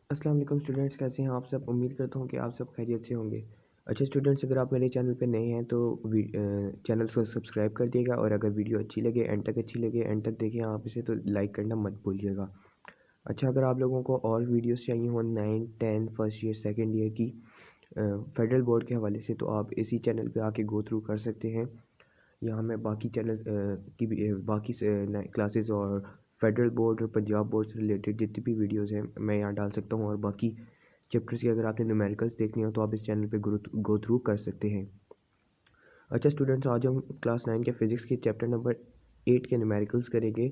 अस्सलाम वालेकुम स्टूडेंट्स, कैसे हैं आप सब। उम्मीद करता हूँ कि आप सब खैरियत से होंगे। अच्छा स्टूडेंट्स, अगर आप मेरे चैनल पे नए हैं तो चैनल को सब्सक्राइब कर दिएगा, और अगर वीडियो अच्छी लगे एंड तक देखें आप इसे, तो लाइक करना मत भूलिएगा। अच्छा, अगर आप लोगों को और वीडियोस चाहिए हो 9, 10 फर्स्ट ईयर सेकंड ईयर की फेडरल बोर्ड के हवाले से, तो आप इसी चैनल पे आके गो थ्रू कर सकते हैं। यहाँ मैं बाकी चैनल की भी बाकी क्लासेस और फेडरल बोर्ड और पंजाब बोर्ड से रिलेटेड जितनी भी वीडियोस हैं मैं यहाँ डाल सकता हूँ, और बाकी चैप्टर्स की अगर आपने न्यूमेरिकल्स देखनी हो तो आप इस चैनल पे गो थ्रू कर सकते हैं। अच्छा स्टूडेंट्स, आज हम क्लास 9 के फिज़िक्स के चैप्टर नंबर 8 के न्यूमेरिकल्स करेंगे।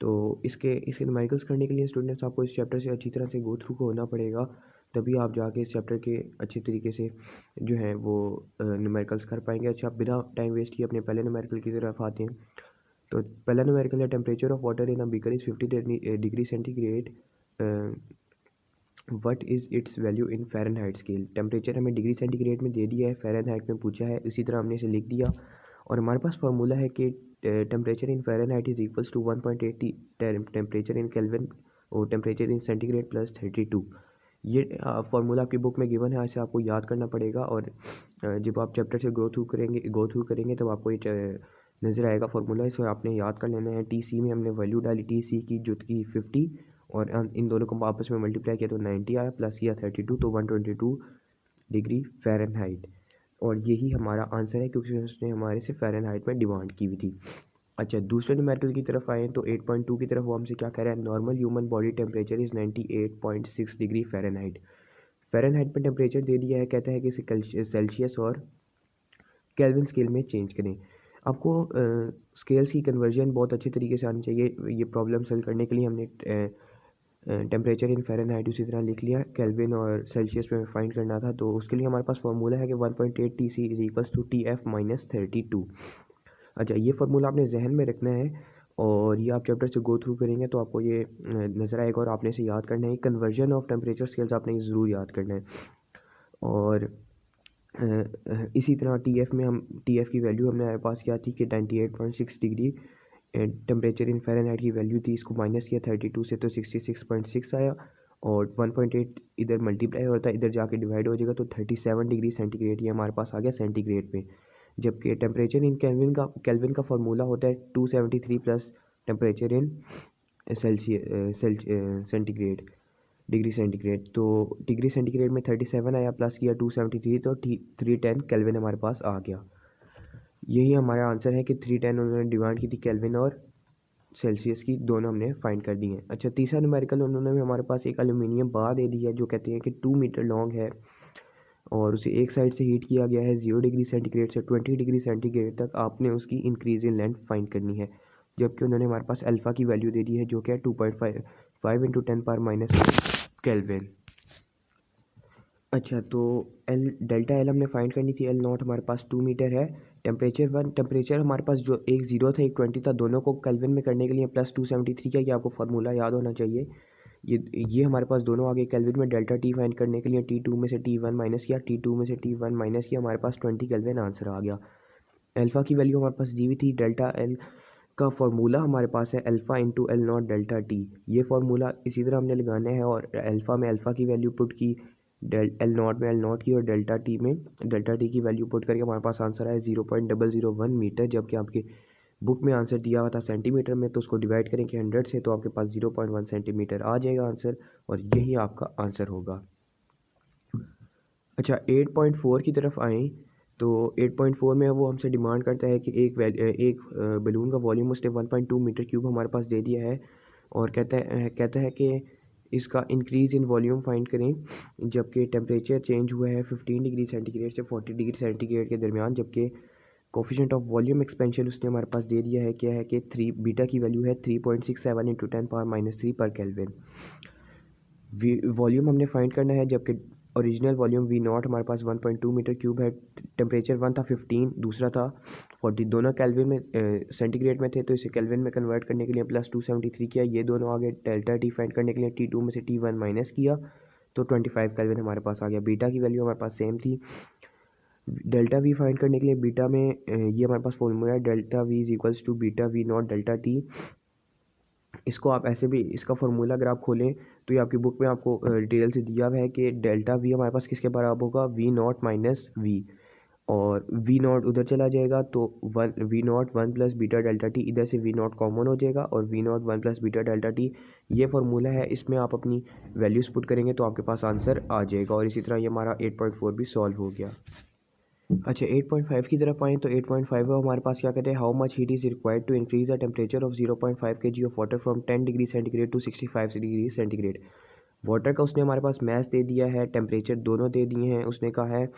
तो इसके न्यूमेरिकल्स करने के लिए स्टूडेंट्स आपको इस चैप्टर से अच्छी तरह से गो थ्रू होना पड़ेगा, तभी आप जाके इस चैप्टर के अच्छे तरीके से जो है वो न्यूमेरिकल्स कर पाएंगे। अच्छा, बिना टाइम वेस्ट किए अपने पहले न्यूमेरिकल की तरफ आते हैं। तो पहला न्यूमेरिकल है, temperature of water in a beaker is 50 degree centigrade, what is it's value in Fahrenheit scale. Temperature हमें डिग्री सेंटीग्रेड में दे दिया है, फ़ारेनहाइट में पूछा है, इसी तरह हमने इसे लिख दिया। और हमारे पास फार्मूला है कि temperature in Fahrenheit is equals to 1.80 temperature in Kelvin और टेम्परेचर इन सेंटीग्रेड प्लस 32। ये फार्मूला आपकी बुक में गिवन है, इसे आपको याद करना पड़ेगा। और जब आप चैप्टर से गो थ्रू करेंगे तब आपको ये नज़र आएगा फार्मूला, इसे आपने याद कर लेना है। टी सी में हमने वैल्यू डाली टी सी की, जो कि 50, और इन दोनों को आपस में मल्टीप्लाई किया तो 90 आया, प्लस किया 32 तो 122 डिग्री फ़ारेनहाइट। और यही हमारा आंसर है, क्योंकि उसने हमारे से फ़ारेनहाइट में डिमांड की हुई थी। अच्छा, दूसरे न्यूमेरिकल की तरफ आएँ तो 8.2 की तरफ वो हमसे क्या कह रहा है, normal human body temperature is 98.6 degree Fahrenheit. Fahrenheit में टेम्परेचर दे दिया है, कहता है कि इसे सेल्सियस और केल्विन स्केल में चेंज करें। आपको स्केल्स की कन्वर्जन बहुत अच्छे तरीके से आनी चाहिए। ये प्रॉब्लम सॉल्व करने के लिए हमने टेम्परेचर इन फ़ारेनहाइट उसी तरह लिख लिया, केल्विन और सेल्सियस में फाइंड करना था, तो उसके लिए हमारे पास फार्मूला है कि 1.8 T C is equals to T F minus 32। अच्छा, ये फार्मूला आपने जहन में रखना है, और ये आप चैप्टर से गो थ्रू करेंगे तो आपको ये नज़र आएगा, और आपने इसे याद करना है। कन्वर्जन ऑफ टेम्परेचर स्केल्स आपने ये ज़रूर याद करना है। और इसी तरह टी एफ़ में हम टी एफ़ की वैल्यू हमने हमारे पास क्या थी कि 98.6 डिग्री टेम्परेचर इन फ़ारेनहाइट की वैल्यू थी, इसको माइनस किया 32 से तो 66.6 आया, और 1.8 इधर मल्टीप्लाई होता है, इधर जाके डिवाइड हो जाएगा तो 37 डिग्री सेंटीग्रेड ये हमारे पास आ गया सेंटीग्रेड में। जबकि टेम्परेचर इन केल्विन का फार्मूला होता है 273 plus temperature in centigrade degree centigrade. तो डिग्री सेंटीग्रेड में 37 आया, प्लस किया 273 तो 310 केल्विन हमारे पास आ गया। यही हमारा आंसर है कि 310 उन्होंने डिमांड की थी, केल्विन और सेल्सियस की दोनों हमने फाइंड कर दी हैं। अच्छा, तीसरा न्यूमेरिकल उन्होंने भी हमारे पास एक एल्यूमिनियम बार दे दी है, जो कहते हैं कि 2 मीटर लॉन्ग है, और उसे एक साइड से हीट किया गया है 0 डिग्री सेंटीग्रेड से 20 डिग्री सेंटीग्रेड तक। आपने उसकी इंक्रीज इन लेंथ फाइंड करनी है, जबकि उन्होंने हमारे पास अल्फ़ा की वैल्यू दे दी है, जो कि है 2.5 इंटू 10 पावर माइनस केल्विन। अच्छा, तो एल डेल्टा एल हमने फाइंड करनी थी। एल नॉट हमारे पास 2 मीटर है। टेम्परेचर हमारे पास जो एक 0 था एक 20 था, दोनों को केल्विन में करने के लिए प्लस 273 का, ये आपको फार्मूला याद होना चाहिए। ये हमारे पास दोनों आ गए केल्विन में। डेल्टा टी फाइंड करने के लिए T2 में से T1 माइनस किया, T2 में से T1 माइनस किया, हमारे पास 20 केल्विन आंसर आ गया। अल्फ़ा की वैल्यू हमारे पास दी हुई थी। डेल्टा एल का फार्मूला हमारे पास है alpha into L not delta t. ये फार्मूला इसी तरह हमने लगाना है, और अल्फ़ा में अल्फ़ा की वैल्यू पुट की, एल नॉट में एल नॉट की, और डेल्टा टी में डेल्टा टी की वैल्यू पुट करके हमारे पास आंसर आया 0.001 मीटर। जबकि आपके बुक में आंसर दिया हुआ था सेंटीमीटर में, तो उसको डिवाइड करेंगे 100 से तो आपके पास 0.1 सेंटीमीटर आ जाएगा आंसर, और यही आपका आंसर होगा। अच्छा, 8.4 की तरफ आएँ तो 8.4 में वो हमसे डिमांड करता है कि एक बलून का वॉल्यूम उसने 1.2 मीटर क्यूब हमारे पास दे दिया है, और कहता है कि इसका इंक्रीज़ इन वॉल्यूम फाइंड करें, जबकि टेम्परेचर चेंज हुआ है 15 डिग्री सेंटीग्रेड से 40 डिग्री सेंटीग्रेड के दरमियान। जबकि कोफिशिएंट ऑफ वॉल्यूम एक्सपेंशन उसने हमारे पास दे दिया है, क्या है कि 3 बीटा की वैल्यू है 3.67 इंटू 10 पावर माइनस 3 पर केल्विन। वॉल्यूम हमने फाइंड करना है, जबकि ओरिजिनल वॉल्यूम वी नॉट हमारे पास 1.2 मीटर क्यूब है। टेम्परेचर वन था 15, दूसरा था 40, दोनों केल्विन में सेंटीग्रेड में थे, तो इसे केल्विन में कन्वर्ट करने के लिए प्लस 273 किया, ये दोनों आ गए। डेल्टा टी फाइंड करने के लिए T2 में से T1 माइनस किया तो 25 केल्विन हमारे पास आ गया। बीटा की वैल्यू हमारे पास सेम थी। डेल्टा वी फाइंड करने के लिए बीटा में ये हमारे पास फॉर्मूला है, delta v is equals to beta v not delta t. इसको आप ऐसे भी, इसका फार्मूला अगर आप खोलें तो ये आपकी बुक में आपको डिटेल से दिया हुआ है कि डेल्टा वी हमारे पास किसके बराबर होगा, वी नॉट माइनस वी, और वी नॉट उधर चला जाएगा तो one, v not one plus beta delta t, इधर से वी नॉट कॉमन हो जाएगा और v not one plus beta delta t, ये फार्मूला है। इसमें आप अपनी वैल्यूज़ पुट करेंगे तो आपके पास आंसर आ जाएगा। और इसी तरह ये हमारा 8.4 भी सॉल्व हो गया। अच्छा 8.5 की तरफ आएँ तो 8.5 में हमारे पास क्या कहते हैं, how much heat is required to increase the temperature of 0.5 kg of water from 10 degree centigrade to 65 degree centigrade. Water का उसने हमारे पास मैथ दे दिया है, टेम्परेचर दोनों दे दिए हैं, उसने कहा है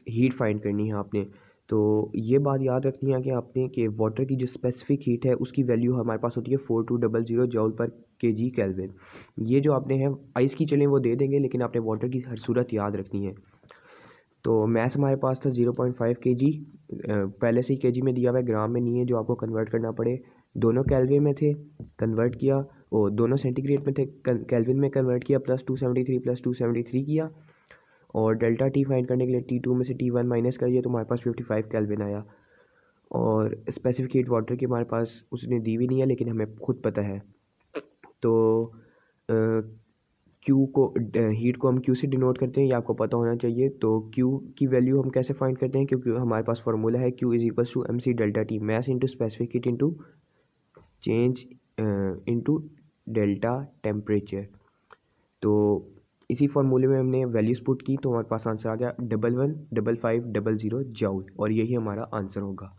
हीट फाइंड करनी है आपने। तो ये बात याद रखनी है कि आपने कि वाटर की जो स्पेसिफिक हीट है उसकी वैल्यू हमारे पास होती है 4200 जॉल पर केजी केल्विन। ये जो आपने है आइस की चलें वो दे देंगे, लेकिन आपने वाटर की हर सूरत याद रखनी है। तो मैथ्स हमारे पास था 0.5 kg, पहले से ही केजी में दिया हुआ है, ग्राम में नहीं है जो आपको कन्वर्ट करना पड़े। दोनों केल्विन में थे, कन्वर्ट किया, वो दोनों सेंटीग्रेड में थे, केल्विन में कन्वर्ट किया, +273 किया, और डेल्टा टी फाइंड करने के लिए T2 में से T1 माइनस करिए तो हमारे पास 55 केल्विन आया। और स्पेसिफिक हीट वाटर की हमारे पास उसने दी भी नहीं है, लेकिन हमें खुद पता है। तो क्यू को, हीट को हम क्यू से डिनोट करते हैं, ये आपको पता होना चाहिए। तो क्यू की वैल्यू हम कैसे फाइंड करते हैं, क्योंकि हमारे पास फार्मूला है Q is equals to m c delta t, mass into specific heat into change into delta temperature. तो इसी फार्मूले में हमने वैल्यूज पुट की तो हमारे पास आंसर आ गया 111550 जूल, और यही हमारा आंसर होगा।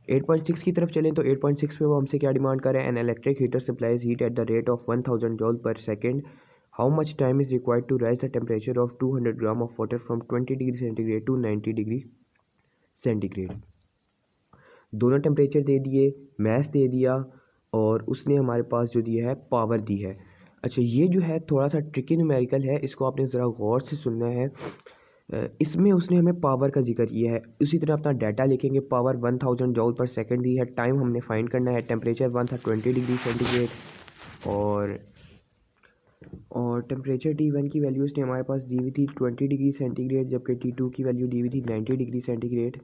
8.6 की तरफ चलें तो 8.6 पे वो हमसे क्या डिमांड कर रहे हैं, an electric heater supplies heat at the rate of 1000 joule per second, how much time is required to raise the temperature of 200 gram of water from 20 degree centigrade to 90 degree centigrade. दोनों temperature दे दिए, math दे दिया, और उसने हमारे पास जो दिया है पावर दी है। अच्छा ये जो है थोड़ा सा ट्रिकी न्यूमेरिकल है, इसको आपने ज़रा गौर से सुनना है। इसमें उसने हमें पावर का जिक्र किया है, उसी तरह अपना डाटा लिखेंगे, पावर 1000 जॉल पर सेकंड दी है, टाइम हमने फाइंड करना है, टेम्परेचर 1 था 20 डिग्री सेंटीग्रेड, और टेम्परेचर T1 की वैल्यू उसने हमारे पास दी हुई थी 20 डिग्री सेंटीग्रेड, जबकि T2 की वैल्यू दी हुई थी 90 डिग्री सेंटीग्रेड।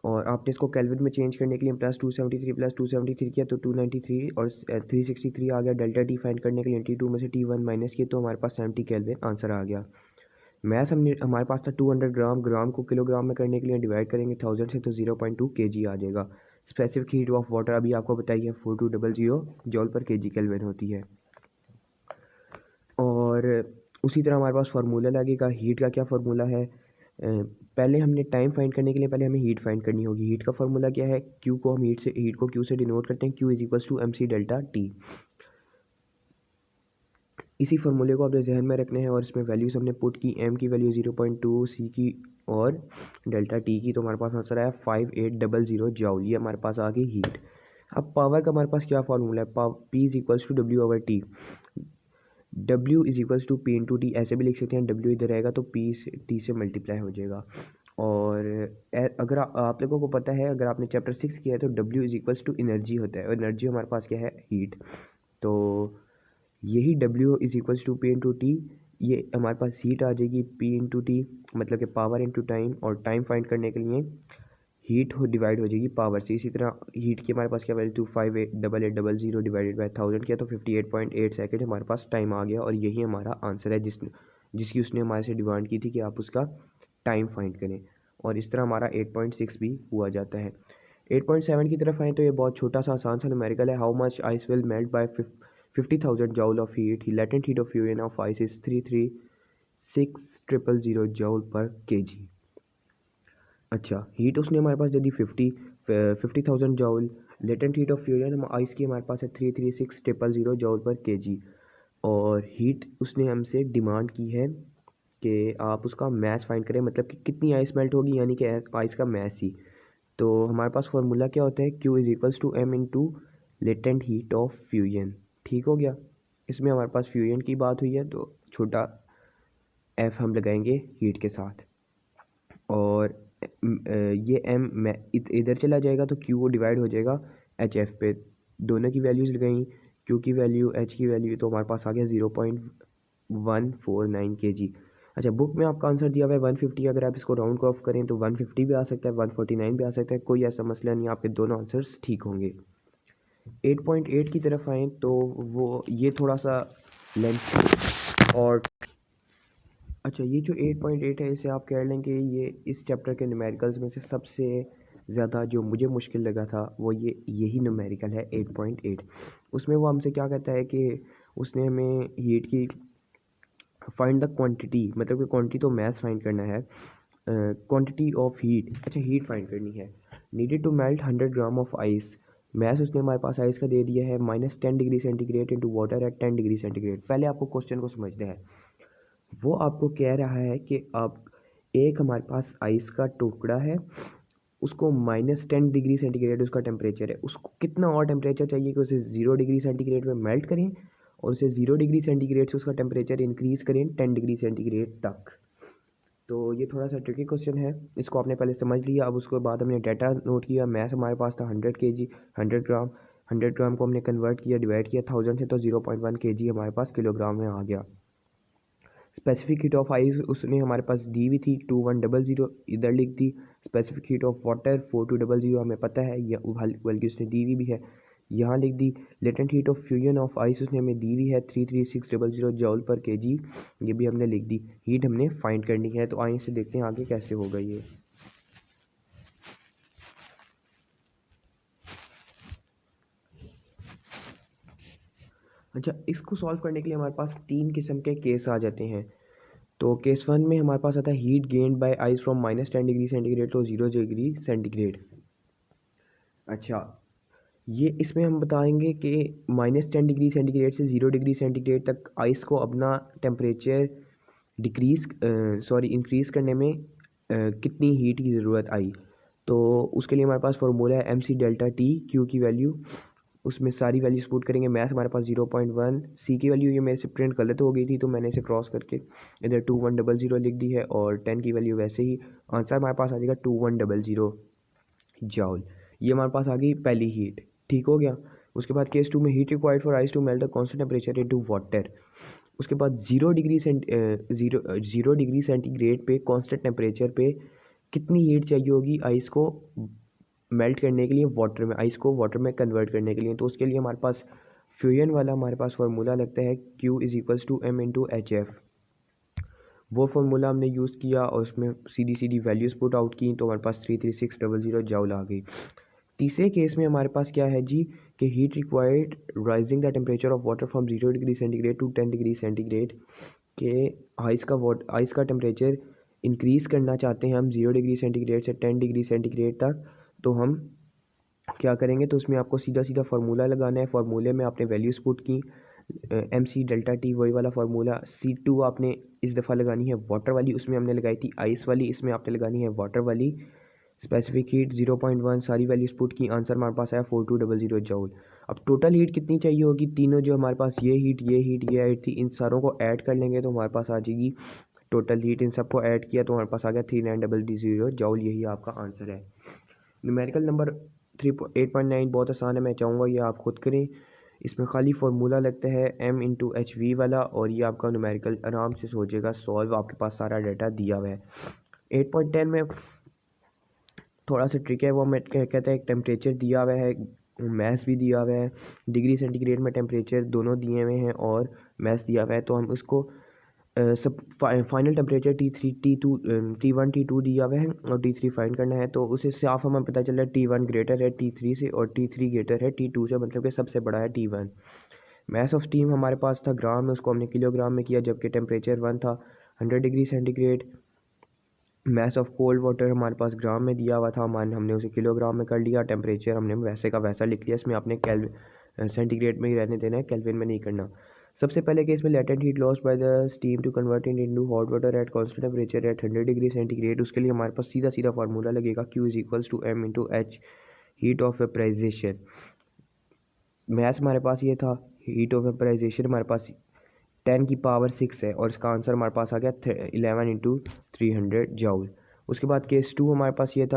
और आपने इसको केल्विन में चेंज करने के लिए +273 किया तो 293 और 363 आ गया। डेल्टा टी फाइंड करने के लिए T2 में से T1 माइनस किए तो हमारे पास 70 केल्विन आंसर आ गया। मैथ हमने हमारे पास था 200 ग्राम, ग्राम को किलोग्राम में करने के लिए डिवाइड करेंगे 1000 से तो 0.2 kg आ जाएगा। स्पेसिफिक हीट ऑफ वाटर अभी आपको बताइए 4200 जॉल पर केजी केल्विन होती है। और उसी तरह हमारे पास फार्मूला लगेगा, हीट का क्या फार्मूला है, पहले हमने टाइम फाइंड करने के लिए पहले हमें हीट फाइंड करनी होगी। हीट का फार्मूला क्या है, क्यू को हम हीट को क्यू से डिनोट करते हैं, Q is equals to m c delta t. इसी फार्मूले को अपने जहन में रखने हैं, और इसमें वैल्यूज़ हमने पुट की, एम की वैल्यू 0.2, सी की और डेल्टा टी की, तो हमारे पास आंसर आया 5800 जॉल, ये हमारे पास आ गई हीट। अब पावर का हमारे पास क्या फार्मूला है, P is equals to W over t, W is equals to P into t, ऐसे भी लिख सकते हैं, डब्ल्यू इधर रहेगा तो पी से टी से मल्टीप्लाई हो जाएगा। और अगर आप लोगों को पता है, अगर आपने चैप्टर 6 किया है तो W is equals to energy होता है, और एनर्जी हमारे पास क्या है, हीट। तो यही W is equals to P into t, ये हमारे पास हीट आ जाएगी पी इंटू टी, मतलब कि पावर इंटू टाइम, और टाइम फाइंड करने के लिए हीट हो डिवाइड हो जाएगी पावर से। इसी तरह हीट की हमारे पास क्या वैल्यू टू 588800 डिवाइडेड बाई 1000 किया तो 58.8 सेकेंड हमारे पास टाइम आ गया, और यही हमारा आंसर है जिसकी उसने हमारे से डिमांड की थी कि आप उसका टाइम फाइंड करें। और इस तरह हमारा 8.6 भी हुआ जाता है। 8.7 की तरफ आएँ तो ये बहुत छोटा सा आसान सा न्यूमेरिकल है, how much ice will melt by 50,000 joule of heat, latent heat of fusion of ice is 336,000 joule per KG. अच्छा हीट उसने हमारे पास दे दी 50,000 joule, latent heat of fusion हम आइस की हमारे पास है 336,000 जॉल पर केजी, और हीट उसने हमसे डिमांड की है कि आप उसका मैस फाइंड करें, मतलब कि कितनी आइस मेल्ट होगी, यानी कि आइस का मैस ही। तो हमारे पास फार्मूला क्या होता है, Q is equals to M into latent heat of fusion, ठीक हो गया। इसमें हमारे पास फ्यूजन की बात हुई है तो छोटा एफ हम लगाएंगे हीट के साथ, और ये एम इधर चला जाएगा तो क्यू वो डिवाइड हो जाएगा एच एफ पे, दोनों की वैल्यूज़ लगाई, क्यू की वैल्यू एच की वैल्यू, तो हमारे पास आ गया 0.149 kg। अच्छा बुक में आपका आंसर दिया हुआ है 150, अगर आप इसको राउंड ऑफ करें तो 150 भी आ सकता है, 149 भी आ सकता है, कोई ऐसा मसला नहीं, आपके दोनों आंसर्स ठीक होंगे। 8.8 की तरफ आएँ तो वो ये थोड़ा सा लेंथ और अच्छा, ये जो 8.8 है इसे आप कह लें कि ये इस चैप्टर के न्यूमेरिकल्स में से सबसे ज़्यादा जो मुझे मुश्किल लगा था वो यही न्यूमेरिकल है 8.8। उसमें वो हमसे क्या कहता है कि उसने हमें हीट की फाइंड द क्वांटिटी, मतलब कि क्वांटिटी तो मैस फाइंड करना है, क्वांटिटी ऑफ हीट, अच्छा हीट फाइंड करनी है। Needed to melt 100 gram of ice, mass उसने हमारे पास आइस का दे दिया है -10 degree centigrade into water at 10 degree centigrade. पहले आपको क्वेश्चन को समझना है। वो आपको कह रहा है कि आप एक हमारे पास आइस का टुकड़ा है, उसको -10 डिग्री सेंटीग्रेड उसका टेम्परेचर है, उसको कितना और टेम्परेचर चाहिए कि उसे 0 डिग्री सेंटीग्रेड में मेल्ट करें और उसे 0 डिग्री सेंटीग्रेड से उसका टेम्परेचर इंक्रीज़ करें 10 डिग्री सेंटीग्रेड तक। तो ये थोड़ा सा ट्रिकी क्वेश्चन है, इसको आपने पहले समझ लिया। अब उसके बाद हमने डाटा नोट किया। मैथ हमारे पास था 100 kg, 100 ग्राम, 100 ग्राम को हमने कन्वर्ट किया, डिवाइड किया 1000 से, तो 0.1 kg हमारे पास किलोग्राम में आ गया। स्पेसिफिक हीट ऑफ आइस उसने हमारे पास दी हुई थी 2100, इधर लिख दी। स्पेसिफिक हीट ऑफ वाटर 4200 हमें पता है, या बल्कि उसने दी हुई भी है, यहाँ लिख दी। Latent heat of fusion of ice उसने हमें दी हुई है 33600 जॉल पर केजी, ये भी हमने लिख दी। हीट हमने फाइंड करनी है, तो आइए से देखते हैं आगे कैसे होगा ये। अच्छा, इसको सॉल्व करने के लिए हमारे पास 3 किस्म के केस आ जाते हैं। तो केस 1 में हमारे पास आता है heat gained by ice from -10 degree centigrade to 0 degree centigrade. अच्छा, ये इसमें हम बताएंगे कि -10 डिग्री सेंटीग्रेड से 0 डिग्री सेंटीग्रेड तक आइस को अपना टेम्परेचर इंक्रीज़ करने में कितनी हीट की ज़रूरत आई। तो उसके लिए हमारे पास फार्मूला है MC डेल्टा T, Q की वैल्यू, उसमें सारी वैल्यूज पुट करेंगे। मैथ हमारे पास 0.1, सी की वैल्यू ये मेरे से प्रिंट गलत हो गई थी तो मैंने इसे क्रॉस करके इधर 2100 लिख दी है, और 10 की वैल्यू वैसे ही। आंसर हमारे पास आ जाएगा 2100 जॉल। ये हमारे पास आ गई पहली हीट, ठीक हो गया। उसके बाद केस 2 में heat required for ice to melt the constant temperature into water. उसके बाद 0 डिग्री सेंटीग्रेड पे कॉन्स्टेंट टेम्परेचर पे कितनी हीट चाहिए होगी आइस को मेल्ट करने के लिए, वाटर में, आइस को वाटर में कन्वर्ट करने के लिए। तो उसके लिए हमारे पास फ्यूजन वाला हमारे पास फार्मूला लगता है Q = M/HF। वो फार्मूला हमने यूज़ किया और उसमें सीधी वैल्यूज़ पुट आउट की, तो हमारे पास 33600 जॉल आ गई। तीसरे केस में हमारे पास क्या है जी कि heat required rising the temperature of water from 0 degree centigrade to 10 degree centigrade, के आइस का टेम्परेचर इंक्रीज़ करना चाहते हैं हम 0 डिग्री सेंटीग्रेड से 10 डिग्री सेंटीग्रेड तक। तो हम क्या करेंगे, तो उसमें आपको सीधा फार्मूला लगाना है। फार्मूले में आपने वैल्यूज़ पुट की, MC डेल्टा T वही वाला फार्मूला। C2 आपने इस दफ़ा लगानी है वाटर वाली, उसमें हमने लगाई थी आइस वाली, इसमें आपने लगानी है वाटर वाली। स्पेसिफिक हीट 0.1, सारी वैल्यूज़ पुट की, आंसर हमारे पास आया 4200 जॉल। अब टोटल हीट कितनी चाहिए होगी, तीनों जो हमारे पास ये हीट ये हीट थी, इन सारों को ऐड कर लेंगे तो हमारे पास आ जाएगी टोटल हीट। इन सबको ऐड किया तो हमारे पास आ गया 3900 जॉल, यही आपका आंसर है। न्यूमेरिकल नंबर 8.9 बहुत आसान है, मैं चाहूँगा ये आप खुद करें। इसमें खाली फार्मूला लगता है M/HV वाला, और ये आपका न्यूमेरिकल आराम से सोचेगा सॉल्व, आपके पास सारा डाटा दिया हुआ है। 8.10 में थोड़ा सा ट्रिक है, वो मैं कहता है एक टेम्परेचर दिया हुआ है, मैथ्स भी दिया हुआ है, डिग्री सेंटीग्रेड में टेम्परेचर दोनों दिए हुए हैं और मैथ्स दिया हुआ है। तो हम उसको सब final temperature T3 T2 T1 T2 दिया हुआ है और T3 फाइंड करना है। तो उसे साफ हमें पता चला T1 ग्रेटर है T3 से और T3 ग्रेटर है T2 से, मतलब कि सबसे बड़ा है T1। मैस ऑफ स्टीम हमारे पास था ग्राम में, उसको हमने किलोग्राम में किया, जबकि टेम्परेचर 1 था 100 degree centigrade. Mass of cold water हमारे पास ग्राम में दिया हुआ था, हमने उसे किलोग्राम में कर लिया। टेम्परेचर हमने वैसे का वैसा लिख लिया, इसमें आपने सेंटीग्रेड में ही रहने देना है, केल्विन में नहीं करना। सबसे पहले केस में latent heat lost by the steam to convert it into hot water at constant temperature at 100 degree centigrade. उसके लिए हमारे पास सीधा फार्मूला लगेगा Q = M/H, heat of vaporisation. Maths हमारे पास ये था, हीट ऑफ वेपराइजेशन हमारे पास 10⁶ है, और इसका आंसर हमारे पास आ गया 11 × 300 जॉल। उसके बाद केस 2 हमारे पास ये था